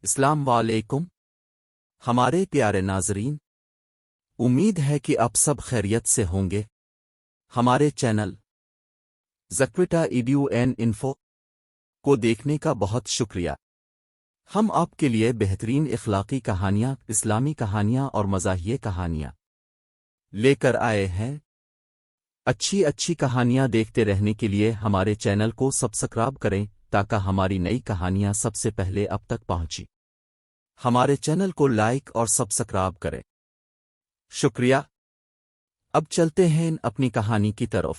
السلام علیکم ہمارے پیارے ناظرین، امید ہے کہ آپ سب خیریت سے ہوں گے۔ ہمارے چینل زکویٹا ایڈیو این انفو کو دیکھنے کا بہت شکریہ۔ ہم آپ کے لیے بہترین اخلاقی کہانیاں، اسلامی کہانیاں اور مزاحیہ کہانیاں لے کر آئے ہیں۔ اچھی کہانیاں دیکھتے رہنے کے لیے ہمارے چینل کو سبسکرائب کریں تاکہ ہماری نئی کہانیاں سب سے پہلے اب تک پہنچیں۔ ہمارے چینل کو لائک اور سبسکرائب کریں۔ شکریہ۔ اب چلتے ہیں اپنی کہانی کی طرف۔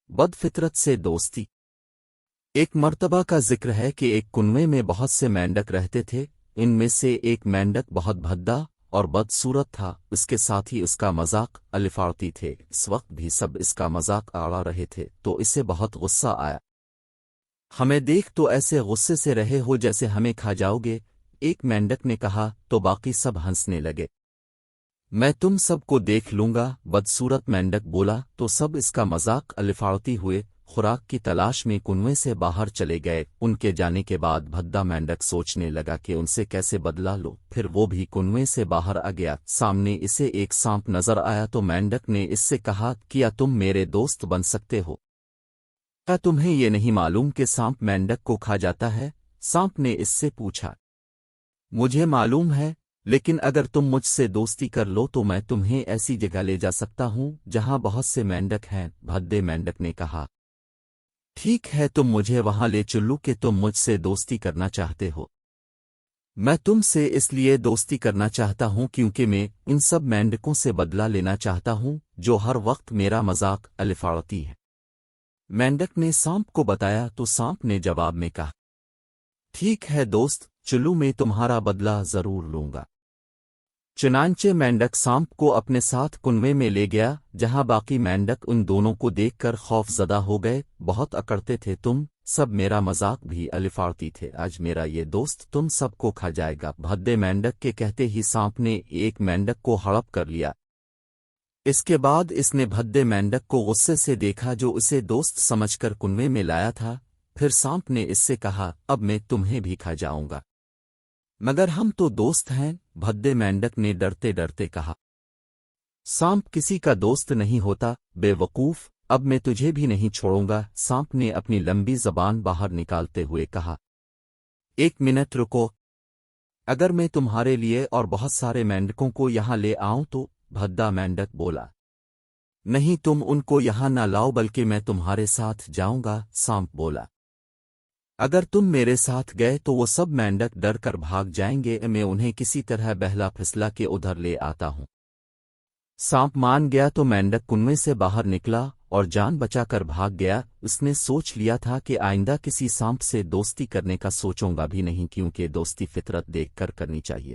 بد فطرت سے دوستی۔ ایک مرتبہ کا ذکر ہے کہ ایک کنویں میں بہت سے مینڈک رہتے تھے۔ ان میں سے ایک مینڈک بہت بھدا اور بدصورت تھا، اس کے ساتھ ہی اس کا مذاق الفاڑتی تھے۔ اس وقت بھی سب اس کا مذاق اڑا رہے تھے تو اسے بہت غصہ آیا۔ ہمیں دیکھ تو ایسے غصے سے رہے ہو جیسے ہمیں کھا جاؤ گے، ایک مینڈک نے کہا تو باقی سب ہنسنے لگے۔ میں تم سب کو دیکھ لوں گا، بدصورت مینڈک بولا تو سب اس کا مذاق الفاڑتی ہوئے خوراک کی تلاش میں کنویں سے باہر چلے گئے۔ ان کے جانے کے بعد بھدا مینڈک سوچنے لگا کہ ان سے کیسے بدلہ لو، پھر وہ بھی کنویں سے باہر آ گیا۔ سامنے اسے ایک سانپ نظر آیا تو مینڈک نے اس سے کہا، کیا تم میرے دوست بن سکتے ہو؟ کیا تمہیں یہ نہیں معلوم کہ سانپ مینڈک کو کھا جاتا ہے؟ سانپ نے اس سے پوچھا۔ مجھے معلوم ہے، لیکن اگر تم مجھ سے دوستی کر لو تو میں تمہیں ایسی جگہ لے جا سکتا ہوں جہاں بہت سے مینڈک ہیں۔ بھدے مینڈک نے کہا، ٹھیک ہے، تم مجھے وہاں لے چلو کہ تم مجھ سے دوستی کرنا چاہتے ہو۔ میں تم سے اس لیے دوستی کرنا چاہتا ہوں کیونکہ میں ان سب مینڈکوں سے بدلہ لینا چاہتا ہوں جو ہر وقت میرا مذاق الفاڑتی ہے۔ مینڈک نے سانپ کو بتایا تو سانپ نے جواب میں کہا، ٹھیک ہے دوست، چلو میں تمہارا بدلہ ضرور لوں گا۔ چنانچہ مینڈک سانپ کو اپنے ساتھ کنویں میں لے گیا جہاں باقی مینڈک ان دونوں کو دیکھ کر خوف زدہ ہو گئے۔ بہت اکڑتے تھے تم سب، میرا مذاق بھی الفاڑتی تھے، آج میرا یہ دوست تم سب کو کھا جائے گا۔ بھدے مینڈک کے کہتے ہی سانپ نے ایک مینڈک کو ہڑپ کر لیا۔ اس کے بعد اس نے بھدے مینڈک کو غصے سے دیکھا جو اسے دوست سمجھ کر کنویں میں لایا تھا۔ پھر سانپ نے اس سے کہا، اب میں تمہیں بھی کھا جاؤں گا۔ مگر ہم تو دوست ہیں، بھدے مینڈک نے ڈرتے ڈرتے کہا۔ سانپ کسی کا دوست نہیں ہوتا، بے وقوف، اب میں تجھے بھی نہیں چھوڑوں گا۔ سانپ نے اپنی لمبی زبان باہر نکالتے ہوئے کہا، ایک منٹ رکو، اگر میں تمہارے لیے اور بہت سارے مینڈکوں کو یہاں لے آؤں تو؟ بھدا مینڈک بولا، نہیں، تم ان کو یہاں نہ لاؤ بلکہ میں تمہارے ساتھ جاؤں گا۔ سانپ بولا، اگر تم میرے ساتھ گئے تو وہ سب مینڈک ڈر کر بھاگ جائیں گے، میں انہیں کسی طرح بہلا پھسلا کے ادھر لے آتا ہوں۔ سانپ مان گیا تو مینڈک کنویں سے باہر نکلا اور جان بچا کر بھاگ گیا۔ اس نے سوچ لیا تھا کہ آئندہ کسی سانپ سے دوستی کرنے کا سوچوں گا بھی نہیں، کیونکہ دوستی فطرت دیکھ کر کرنی چاہیے۔